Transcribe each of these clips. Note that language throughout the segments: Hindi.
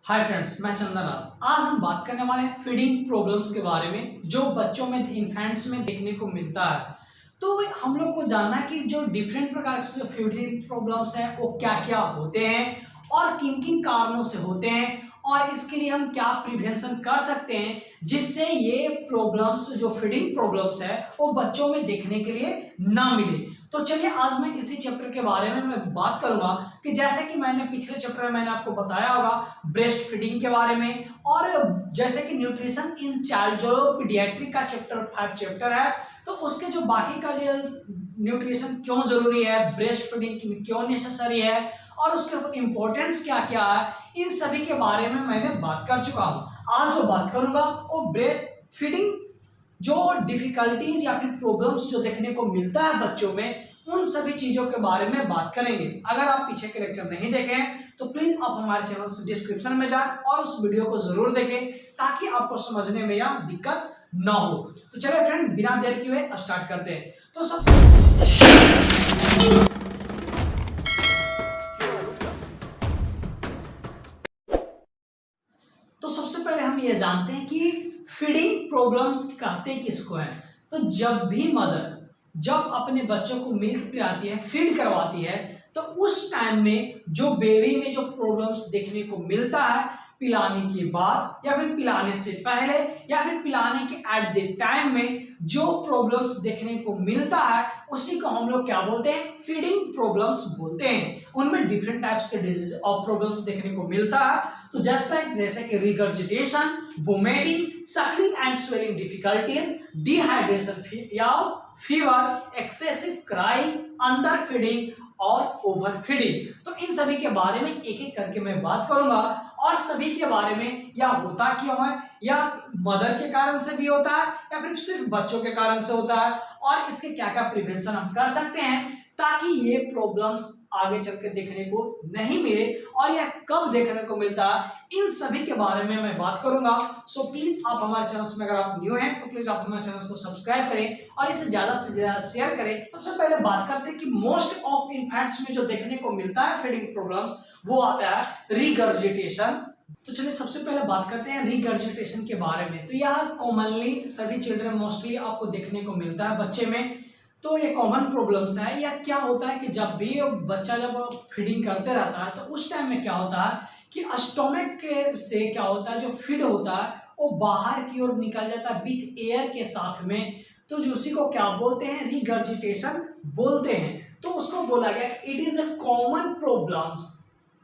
हाय फ्रेंड्स, मैं चंदन राज। आज हम बात करने वाले हैं फीडिंग प्रॉब्लम्स के बारे में जो बच्चों में, इन्फेंट्स में देखने को मिलता है। तो हम लोग को जानना है कि जो डिफरेंट प्रकार के जो फीडिंग प्रॉब्लम्स हैं वो क्या क्या होते हैं और किन किन कारणों से होते हैं और इसके लिए हम क्या प्रिवेंशन कर सकते हैं जिससे ये प्रॉब्लम्स, जो फीडिंग प्रॉब्लम्स है, वो बच्चों में देखने के लिए ना मिले। तो चलिए आज मैं इसी चैप्टर के बारे में मैं बात करूंगा कि जैसे कि मैंने पिछले चैप्टर में मैंने आपको बताया होगा ब्रेस्ट फीडिंग के बारे में, और जैसे कि न्यूट्रिशन इन चाइल्ड जो पीडियाट्रिक का चैप्टर 5 चैप्टर है, तो उसके जो बाकी का जो न्यूट्रिशन क्यों जरूरी है, ब्रेस्ट फीडिंग क्यों नेसेसरी है और उसके इम्पोर्टेंस क्या क्या है, इन सभी के बारे में मैंने बात कर चुका हूँ। आज जो बात करूंगा वो ब्रेस्ट फीडिंग जो डिफिकल्टीज या फिर प्रॉब्लम्स जो देखने को मिलता है बच्चों में, उन सभी चीजों के बारे में बात करेंगे। अगर आप पीछे के लेक्चर नहीं देखे हैं तो प्लीज आप हमारे चैनल से डिस्क्रिप्शन में जाएं और उस वीडियो को जरूर देखें ताकि आपको समझने में या दिक्कत ना हो। तो चलिए फ्रेंड, बिना देर किए हुए स्टार्ट करते हैं। तो सबसे पहले हम ये जानते हैं कि फीडिंग प्रॉब्लम्स कहते किसको हैं। तो जब भी मदर जब अपने बच्चों को मिल्क पिलाती है, फीड करवाती है, तो उस टाइम में जो बेबी में जो प्रॉब्लम्स देखने को मिलता है, पिलाने के बाद या फिर पिलाने से पहले या फिर पिलाने के एट द टाइम में जो प्रॉब्लम्स देखने को मिलता है, उसी को हम लोग क्या बोलते हैं, फीडिंग प्रॉब्लम्स बोलते हैं। उनमें डिफरेंट टाइप्स के डिजीज और प्रॉब्लम्स देखने को मिलता है। तो जैसे कि regurgitation, vomiting, suckling and swallowing difficulties, dehydration या fever, excessive cry, under feeding और ओवर फीडिंग। तो इन सभी के बारे में एक एक करके मैं बात करूंगा और सभी के बारे में या होता क्यों है, या मदर के कारण से भी होता है या फिर सिर्फ बच्चों के कारण से होता है, और इसके क्या क्या प्रिवेंशन हम कर सकते हैं ताकि ये प्रॉब्लम्स आगे चल के देखने को नहीं मिले, और यह कब देखने को मिलता है, इन सभी के बारे में मैं बात करूंगा। सो प्लीज आप हमारे चैनल में, अगर आप न्यू हैं तो प्लीज आप हमारे चैनल को सब्सक्राइब करें और इसे ज्यादा से ज्यादा शेयर करें। सबसे पहले बात करते हैं कि मोस्ट ऑफ इन्फेंट्स में जो देखने को मिलता है फीडिंग प्रॉब्लम्स, वो आता है रिगर्जिटेशन। तो चलिए सबसे पहले बात करते हैं रिगर्जिटेशन के बारे में। तो यह कॉमनली सभी चिल्ड्रन मोस्टली आपको देखने को मिलता है बच्चे में। तो ये कॉमन प्रॉब्लम्स है। या क्या होता है कि जब भी बच्चा जब फीडिंग करते रहता है तो उस टाइम में क्या होता है कि स्टोमक के से क्या होता है, जो फीड होता है वो बाहर की ओर निकल जाता है विथ एयर के साथ में। तो जो उसी को क्या बोलते हैं, रिगर्जिटेशन बोलते हैं। तो उसको बोला गया it is a common problems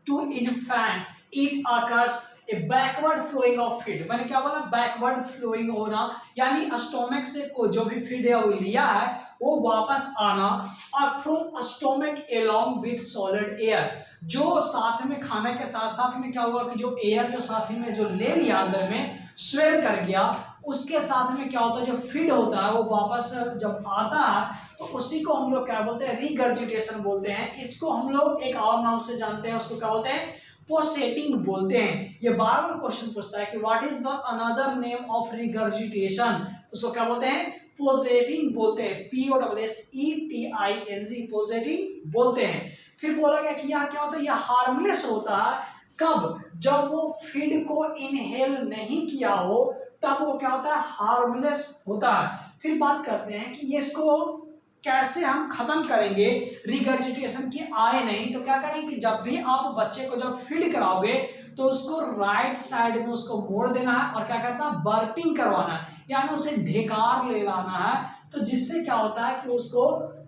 to infants, it occurs a backward flowing of feed. मैंने क्या बोला, बैकवर्ड फ्लोइंग होना, यानी स्टोमक से को जो भी फीड है वो लिया है वो वापस आना, और from stomach along with solid air, जो साथ में खाने के साथ साथ में क्या हुआ कि जो एयर जो साथ में जो ले लिया अंदर में स्वेल कर गया, उसके साथ में क्या होता है, जो फीड होता है वो वापस जब आता है तो उसी को हम लोग क्या बोलते हैं, रिगर्जिटेशन बोलते हैं। इसको हम लोग एक और नाम से जानते हैं, उसको क्या बोलते हैं, पोसेटिंग बोलते हैं। ये बार बार क्वेश्चन पूछता है कि what is the another name of regurgitation, तो उसको क्या बोलते हैं, पोसेटिंग बोलते हैं। POSSETING, पोसेटिंग बोलते हैं। फिर बोला गया कि यह क्या होता है, यह हार्मलेस होता है कब, जब वो फीड को इनहेल नहीं किया हो, तब वो क्या होता है, हार्मलेस होता है। फिर बात करते हैं कि ये इसको कैसे हम खत्म करेंगे, रिगर्जिटेशन की आए नहीं। तो क्या करेंगे कि जब भी आप बच्चे को जब फीड कराओगे तो उसको राइट साइड में उसको मोड़ देना है और क्या करना है, बर्पिंग करवाना है, यानी उसे ढेकार ले लाना है। तो जिससे क्या होता है कि उसको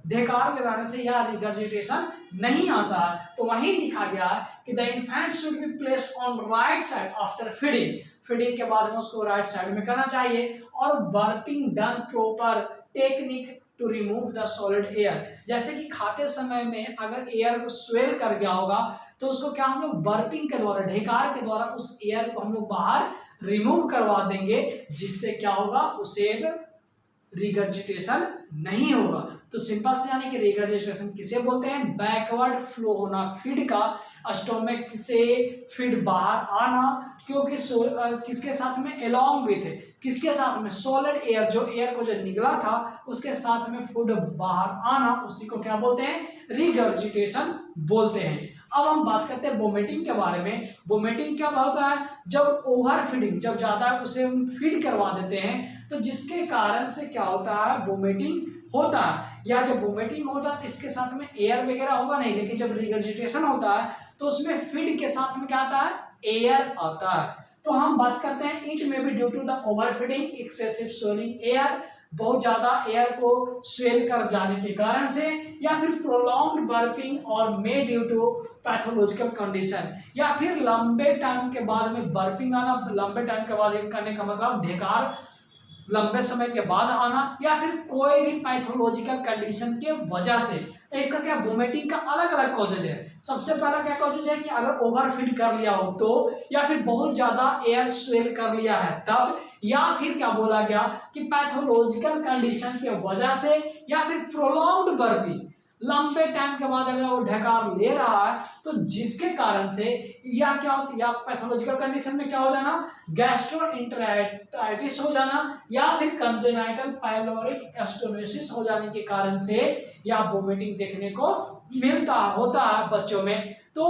ढेकार ले लाने से यह रिगर्जिटेशन नहीं आता है। तो वहीं लिखा गया है कि the infant should be placed on right side after feeding, feeding के बाद में उसको राइट साइड में करना चाहिए, और burping done proper technique to remove the solid air. जैसे कि खाते समय में अगर एयर को स्वेल कर गया होगा तो उसको क्या हम लोग बर्पिंग के द्वारा, ढेकार के द्वारा उस एयर को हम लोग बाहर रिमूव करवा देंगे, जिससे क्या होगा, उसे रिगर्जिटेशन नहीं होगा। तो सिंपल से यानी कि रिगर्जिटेशन किसे बोलते हैं, बैकवर्ड फ्लो होना फीड का, स्टोमक से फीड बाहर आना, क्योंकि किसके साथ में, अलोंग विथ, किसके साथ में, सॉलिड एयर, जो एयर को जो निकला था उसके साथ में फूड बाहर आना, उसी को क्या बोलते हैं, रिगर्जिटेशन बोलते हैं। अब हम बात करते हैं वोमिटिंग के बारे में। वोमिटिंग क्या होता है? जब ओवर फीडिंग, जब ज्यादा उसे हम फीड करवा देते हैं तो जिसके कारण से क्या होता है, वोमिटिंग होता है। या जब वोमिटिंग होता है इसके साथ में एयर वगैरह होगा नहीं, लेकिन जब रिगर्जिटेशन होता है तो उसमें फीड के साथ में क्या आता है, एयर आता है। तो हम बात करते हैं it may be due to the over feeding, excessive swelling air, बहुत ज्यादा एयर को स्वेल कर जाने के कारण से, या फिर प्रोलॉन्ग्ड बर्पिंग और मे ड्यू टू पैथोलॉजिकल कंडीशन, या फिर लंबे टाइम के बाद में बर्पिंग आना, लंबे टाइम के बाद करने का मतलब ढेकार लंबे समय के बाद आना, या फिर कोई भी पैथोलॉजिकल कंडीशन के वजह से। तो इसका क्या, वोमिटिंग का अलग अलग कॉजेज है। सबसे पहला क्या कॉजेज है कि अगर ओवरफीड कर लिया हो तो, या फिर बहुत ज्यादा एयर स्वेल कर लिया है तब, या फिर क्या बोला गया कि पैथोलॉजिकल कंडीशन के वजह से, या फिर प्रोलॉन्ग्ड बर्पिंग, लंबे टाइम के बाद अगर वो ढकार ले रहा है तो जिसके कारण से, या क्या होता, या पैथोलॉजिकल कंडीशन में क्या हो जाना, गैस्ट्रोएंटेराइटिस हो जाना, या फिर कंजेनाइटल पाइलोरिक स्टेनोसिस हो जाने के कारण से या वोमिटिंग देखने को मिलता होता है बच्चों में। तो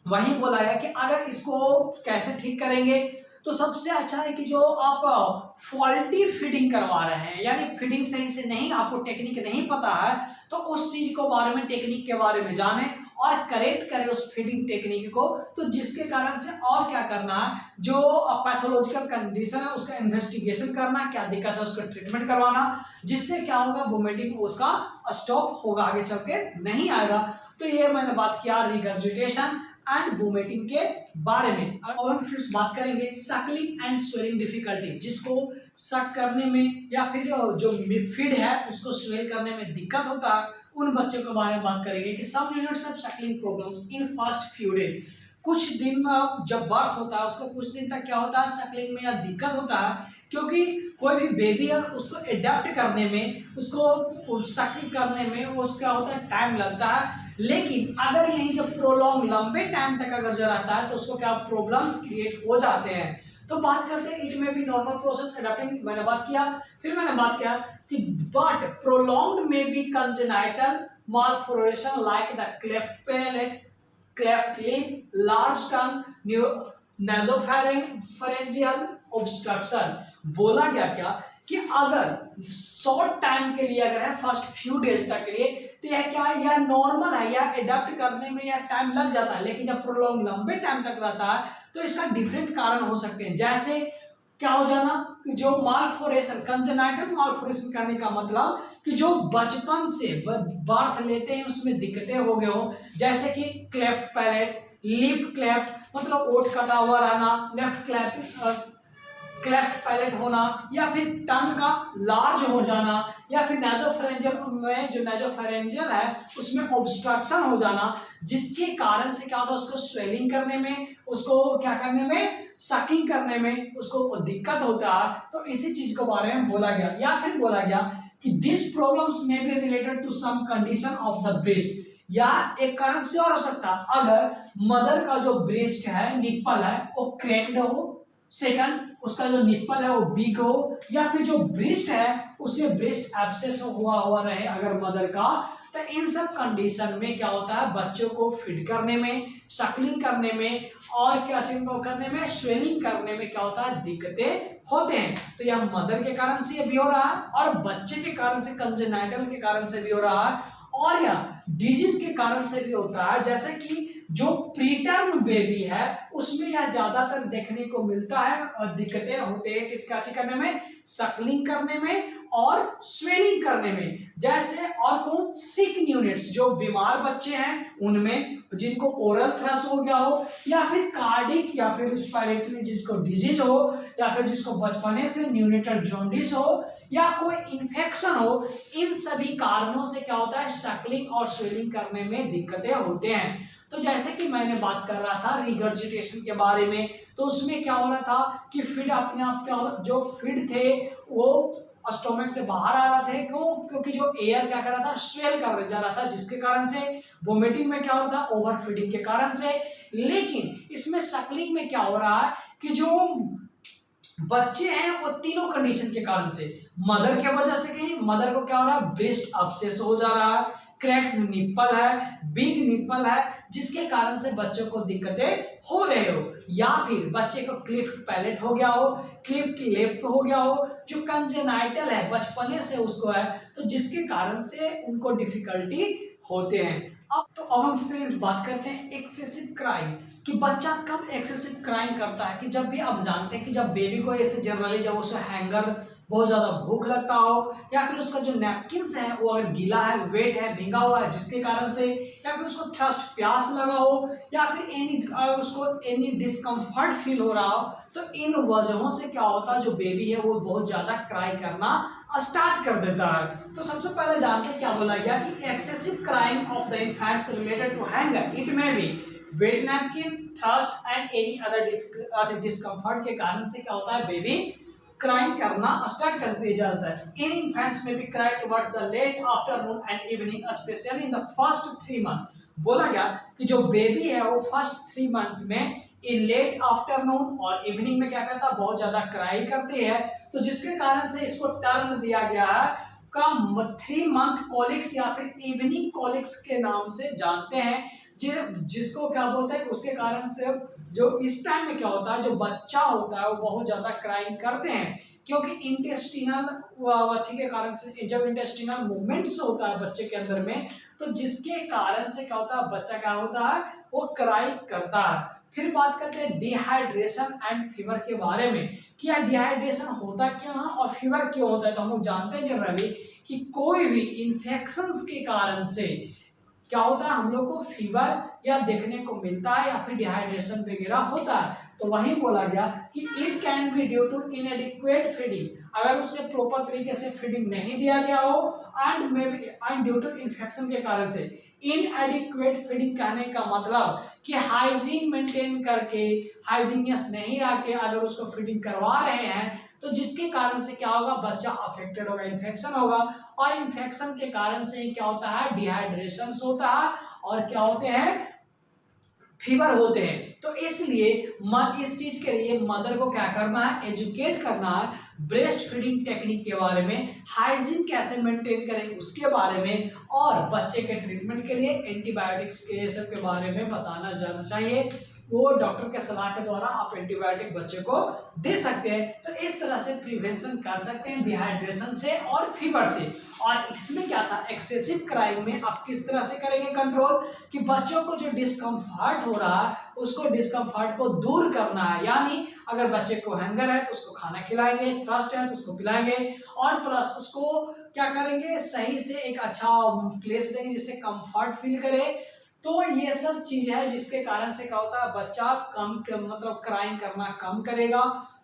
वही बोला है कि अगर इसको कैसे ठीक करेंगे, तो सबसे अच्छा है कि जो आप फॉल्टी फीडिंग करवा रहे हैं, यानी फीडिंग सही से नहीं, आपको टेक्निक नहीं पता है, तो उस चीज को बारे में, टेक्निक के बारे में जाने और करेक्ट करें उस फीडिंग टेक्निक को। तो जिसके कारण से और क्या करना है, जो पैथोलॉजिकल कंडीशन है उसका इन्वेस्टिगेशन करना, क्या दिक्कत है उसका ट्रीटमेंट करवाना, जिससे क्या होगा, वोमिटिंग उसका स्टॉप होगा, आगे चल के नहीं आएगा। तो ये मैंने बात किया रिगर्जिटेशन एंड वोमिटिंग के बारे में। अब हम फिर बात करेंगे सकलिंग एंड स्वेलिंग डिफिकल्टी, जिसको सक करने में या फिर जो फीड है उसको स्वेल करने में दिक्कत होता है, उन बच्चों के बारे में बात करेंगे कि some units of suckling problems in first few days. कुछ दिन में जब बर्थ होता है उसको कुछ दिन तक क्या होता है, सकलिंग में या दिक्कत होता है, क्योंकि कोई भी बेबी है उसको एडेप्ट करने में, उसको सकल करने में वो क्या होता है, टाइम लगता है। लेकिन अगर यही जब प्रोलॉन्ग लंबे टाइम तक अगर जो रहता है तो उसको क्या प्रॉब्लम्स क्रिएट हो जाते हैं। तो बात करते हैं इट में भी नॉर्मल प्रोसेस एडेप्टिंग, मैंने बात किया। फिर मैंने बात किया कि बट प्रोलॉन्ग्ड में be congenital malformation like the cleft palate, cleft lip, large tongue, nasopharyngeal obstruction। बोला गया क्या कि अगर शॉर्ट टाइम के लिए अगर है, फर्स्ट फ्यू डेज तक के लिए, तो यह क्या है, यह नॉर्मल है, या एडेप्ट करने में यह टाइम लग जाता है। लेकिन जब प्रोलॉन्ग लंबे टाइम तक रहता है तो इसका डिफरेंट कारण हो सकते हैं, जैसे क्या हो जाना कि जो मालफोरेशन, कंजेनाइटल मालफोरेशन करने का मतलब कि जो बचपन से बर्थ लेते हैं उसमें दिक्कतें हो गए हो, जैसे कि क्लेफ्ट पैलेट, लिप क्लेफ्ट मतलब ओठ कटा हुआ रहना, लेफ्ट क्लेफ्ट पैलेट होना, या फिर टंग का लार्ज हो जाना, या फिर नासोफैरिंजियल में जो नासोफैरिंजियल है उसमें ऑब्स्ट्रक्शन हो जाना, जिसके कारण से क्या होता है, उसको स्वेलिंग करने में, उसको क्या करने में, सकिंग करने में उसको दिक्कत होता है। तो इसी चीज के बारे में बोला गया। या फिर बोला गया कि this problems may be related to some condition of the breast, या एक कारण से और हो सकता है अगर मदर का जो ब्रेस्ट है, निप्पल है, वो क्रैक्ड हो, सेकंड उसका जो निप्पल है वो बिग हो, या फिर जो ब्रेस्ट है उसे ब्रेस्ट एब्सेस हुआ रहे अगर मदर का। तो इन सब कंडीशन में क्या होता है, बच्चों को फीड करने में, सकलिंग करने में और क्या चीज को करने में, स्वेलिंग करने में क्या होता है, दिक्कतें होते हैं। तो यह मदर के कारण से भी हो रहा है और बच्चे के कारण से, कंजेनाइटल के कारण से भी हो रहा है, और यह डिजीज के कारण से भी होता है। जैसे कि जो प्रीटर्म बेबी है उसमें यह ज्यादातर देखने को मिलता है और दिक्कतें होते हैं किसका करने में, सकलिंग करने में और स्वेलिंग करने में। जैसे और कौन, सिक यूनिट्स, जो बीमार बच्चे हैं उनमें, जिनको ओरल थ्रस हो गया हो, या फिर कार्डिक या फिर रिस्पिरेटरी जिसको डिजीज हो, या फिर जिसको बचपने से न्यूनेटल जॉन्डिस हो, या कोई इन्फेक्शन हो, इन सभी कारणों से क्या होता है, सकलिंग और स्वेलिंग करने में दिक्कतें होते हैं। तो जैसे कि मैंने बात कर रहा था रिगर्जिटेशन के बारे में, तो उसमें क्या हो रहा था कि फीड अपने आप क्या हो, जो फीड थे वो स्टोमक से बाहर आ रहे थे, क्यों, क्योंकि जो एयर क्या कर रहा था, स्वेल कर जा रहा था, जिसके कारण से वोमिटिंग में क्या हो रहा था, ओवर फीडिंग के कारण से। लेकिन इसमें सकलिंग में क्या हो रहा है कि जो बच्चे हैं वो तीनों कंडीशन के कारण से, मदर के वजह से, कहीं मदर को क्या हो रहा है, ब्रेस्ट एब्सेस हो जा रहा है, क्रैक्ड निप्पल है, बिग निप्पल है, जिसके कारण से बच्चों को दिक्कतें हो रहे हो, या फिर बच्चे को क्लिफ्ट पैलेट हो गया हो, क्लिफ्ट लिप हो गया हो, जो कंजेनाइटल है बचपने से उसको है, तो जिसके कारण से उनको डिफिकल्टी होते हैं। अब हम फ्रेंड्स बात करते हैं एक्सेसिव क्राइंग, कि बच्चा कब एक्सेसिव क्राइंग करता है। कि जब भी आप जानते हैं कि जब बेबी को ऐसे जनरली जब उसे हैंगर, बहुत ज्यादा भूख लगता हो, या फिर उसका जो नैपकिन्स है वो अगर गीला है, वेट है, भींगा हुआ है, जिसके कारण से, या फिर उसको थ्रस्ट प्यास लगा हो, या फिर अगर उसको एनी डिस्कम्फर्ट फील हो रहा हो, तो इन वजहों से क्या होता है, जो बेबी है वो बहुत ज्यादा क्राई करना स्टार्ट कर देता है। तो सबसे पहले जानते हैं क्या बोला गया कि excessive crying of the infants related to hunger, it may be wet napkins, thirst and any other discomfort के कारण से क्या होता है, बेबी क्राइंग करना स्टार्ट कर दिया जाता है। इन इन्फेंट्स में भी cry towards the late afternoon and evening, especially in the first 3 month. बोला गया कि जो बेबी है वो फर्स्ट 3 मंथ में इन लेट आफ्टरनून और इवनिंग में क्या करता है, बहुत ज्यादा क्राई करती है। तो जिसके कारण से इसको टर्म दिया गया है का 3 मंथ कॉलिक्स या फिर इवनिंग कॉलिक्स के नाम से जानते हैं, जिसको क्या बोलते हैं, उसके कारण से जो इस टाइम में क्या होता है, जो बच्चा होता है वो बहुत ज्यादा क्राइंग करते हैं, क्योंकि इंटेस्टिनल अथी के कारण से, जब इंटेस्टिनल मूवमेंट्स होता है बच्चे के अंदर में, तो जिसके कारण से क्या होता है, बच्चा क्या होता है, वो क्राई करता है। फिर बात करते हैं डिहाइड्रेशन एंड फीवर के बारे में, कि यार डिहाइड्रेशन होता क्यों है और फीवर क्यों होता है। तो हम लोग जानते हैं जनरली कि कोई भी इंफेक्शंस के कारण से क्या होता है, हम लोग को फीवर या देखने को मिलता है, या फिर डिहाइड्रेशन वगैरह होता है। तो वही बोला गया कि it can be due to inadequate feeding, अगर उससे प्रॉपर तरीके से फीडिंग नहीं दिया गया हो, and may be and due to infection के कारण से। इनएडिक्वेट फीडिंग कहने का मतलब कि हाइजीन मेंटेन करके, हाइजीनियस नहीं रह के अगर उसको फीडिंग करवा रहे हैं, तो जिसके कारण से क्या होगा, बच्चा अफेक्टेड होगा, इन्फेक्शन होगा, और इन्फेक्शन के कारण से क्या होता है, डिहाइड्रेशन होता है, और क्या होते हैं, फीवर होते हैं। तो इसलिए इस चीज के लिए मदर को क्या करना है, एजुकेट करना है ब्रेस्ट फीडिंग टेक्निक के बारे में, हाइजीन कैसे मेंटेन करें उसके बारे में, और बच्चे के ट्रीटमेंट के लिए एंटीबायोटिक्स के सब के बारे में बताना जाना चाहिए। वो डॉक्टर के सलाह के द्वारा आप एंटीबायोटिक बच्चे को दे सकते हैं। तो इस तरह से प्रिवेंशन कर सकते हैं डिहाइड्रेशन से और फीवर से। और इसमें क्या था, एक्सेसिव क्राइंग में आप किस तरह से करेंगे कंट्रोल, कि बच्चों को जो डिस्कम्फर्ट हो रहा है उसको डिस्कम्फर्ट को दूर करना है। यानी अगर बच्चे को हैंगर है तो उसको खाना खिलाएंगे, थ्रस्ट है तो उसको पिलाएंगे, और प्लस उसको क्या करेंगे, सही से एक अच्छा प्लेस देंगे जिससे कंफर्ट फील करे। तो ये सब चीज है जिसके कारण से क्या होता है, बच्चा मतलब क्राइंग करना कम करेगा।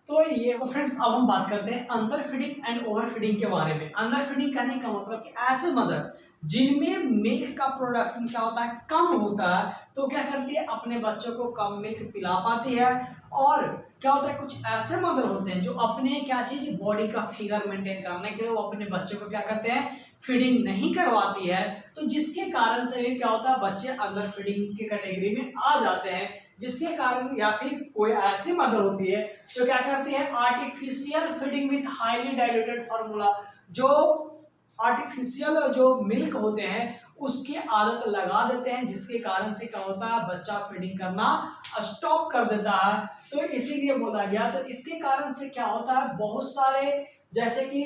तो ये फ्रेंड्स, अब हम बात करते हैं under feeding and over feeding के बारे में। अंडर फीडिंग करने का मतलब कि ऐसे मदर जिनमें मिल्क का प्रोडक्शन क्या होता है, कम होता है, तो क्या करती है, अपने बच्चों को कम मिल्क पिला पाती है। और क्या होता है, कुछ ऐसे मदर होते हैं जो अपने क्या चीज, बॉडी का फिगर मेंटेन करने के लिए वो अपने बच्चे को क्या करते हैं, फीडिंग नहीं करवाती है। तो जिसके कारण से भी क्या होता है, बच्चे अंडर फीडिंग की कैटेगरी में आ जाते हैं। जिसके कारण, या फिर कोई ऐसी मदर होती है जो क्या करती है, artificial feeding with highly diluted formula, जो आर्टिफिशियल जो मिल्क होते हैं उसकी आदत लगा देते हैं, जिसके कारण से क्या होता है, बच्चा फीडिंग करना स्टॉप कर देता है। तो इसीलिए बोला गया। तो इसके कारण से क्या होता है, बहुत सारे, जैसे कि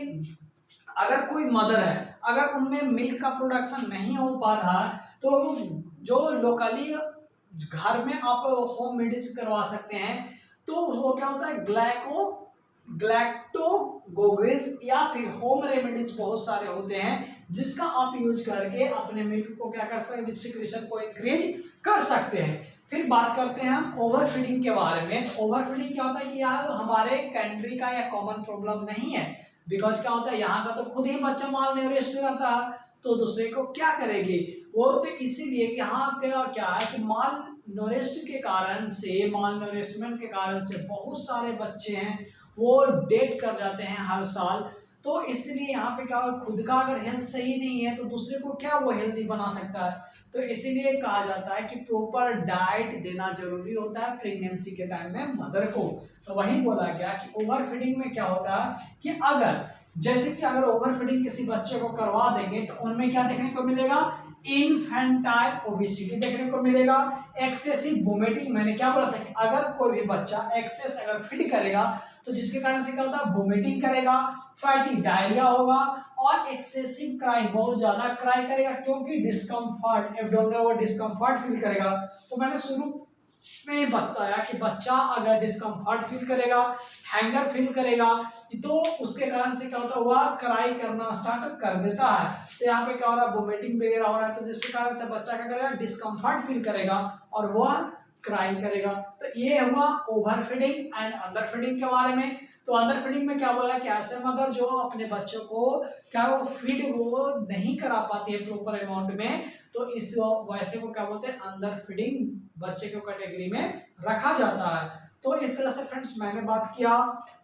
अगर कोई मदर है, अगर उनमें मिल्क का प्रोडक्शन नहीं हो पा रहा, तो जो लोकली घर में आप होम मेडिस करवा सकते हैं। तो वो क्या होता है, ग्लैक्टोगोगेज या फिर होम रेमेडीज बहुत सारे होते हैं, जिसका आप यूज करके अपने मिल्क को क्या कर सकते हैं, सिक्रेशन को इंक्रीज कर सकते हैं। फिर बात करते हैं हम ओवर फीडिंग के बारे में। ओवर फीडिंग क्या होता है कि यार हमारे कंट्री का या कॉमन प्रॉब्लम नहीं है, बिकॉज क्या होता है, यहाँ का तो खुद ही बच्चा माल न्यूट्रिशन रहता है, तो दूसरे को क्या करेगी वो। तो इसीलिए यहाँ क्या है कि माल नोरिश्ड के कारण से, माल नोरिशमेंट के कारण से बहुत सारे बच्चे हैं वो डेथ कर जाते हैं हर साल। तो इसलिए यहाँ पे क्या, खुद का अगर हेल्थ सही नहीं है तो दूसरे को क्या वो हेल्दी बना सकता है। तो इसीलिए कहा जाता है कि प्रॉपर डाइट देना जरूरी होता है प्रेगनेंसी के टाइम में मदर को। तो वही बोला गया कि ओवर फीडिंग में क्या होता है कि अगर, जैसे कि अगर ओवर फीडिंग किसी बच्चे को करवा देंगे तो उनमें क्या देखने को मिलेगा, इन्फेंटाइल ओबेसिटी देखने को मिलेगा। एक्सेसिव वोमिटिंग, मैंने क्या बोला था कि अगर कोई भी बच्चा एक्सेस अगर फीड करेगा तो जिसके कारण से क्या होता है, वोमिटिंग करेगा, फैटी डायरिया होगा और एक्सेसिव क्राई, बहुत ज्यादा क्राई करेगा क्योंकि डिस्कम्फर्ट, एब्डोमिनल डिस्कम्फर्ट फील करेगा। तो मैंने शुरू में बताया कि बच्चा अगर डिस्कम्फर्ट फील करेगा, हैंगर फील करेगा, तो उसके कारण से क्या होता है, वह क्राई करना स्टार्ट कर देता है। तो यहाँ पे क्या हो रहा है, वोमिटिंग वगैरह हो रहा है, तो जिसके कारण से बच्चा क्या करेगा, डिस्कम्फर्ट फील करेगा और वह क्राई करेगा। तो ये हुआ over feeding and under feeding के बारे में। तो अंडर फीडिंग में क्या बोला कि ऐसे मदर जो अपने बच्चों को क्या वो फीड वो नहीं करा पाती है प्रॉपर अमाउंट में, तो इस वैसे को क्या बोलते हैं, अंडर फीडिंग बच्चे को कैटेगरी में रखा जाता है। तो इस तरह से फ्रेंड्स मैंने बात किया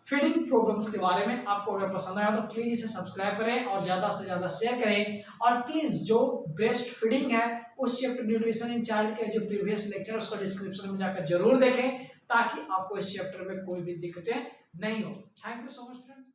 फीडिंग प्रॉब्लम्स के बारे में। आपको अगर पसंद आया तो प्लीज इसे सब्सक्राइब करें और ज्यादा से ज्यादा शेयर करें, और प्लीज जो ब्रेस्ट फीडिंग है उस चैप्टर न्यूट्रिशन इन चाइल्ड के जो प्रीवियस लेक्चर उसको डिस्क्रिप्शन में जाकर जरूर देखें ताकि आपको इस चैप्टर में कोई भी दिक्कतें नहीं हो। Thank you so much friends.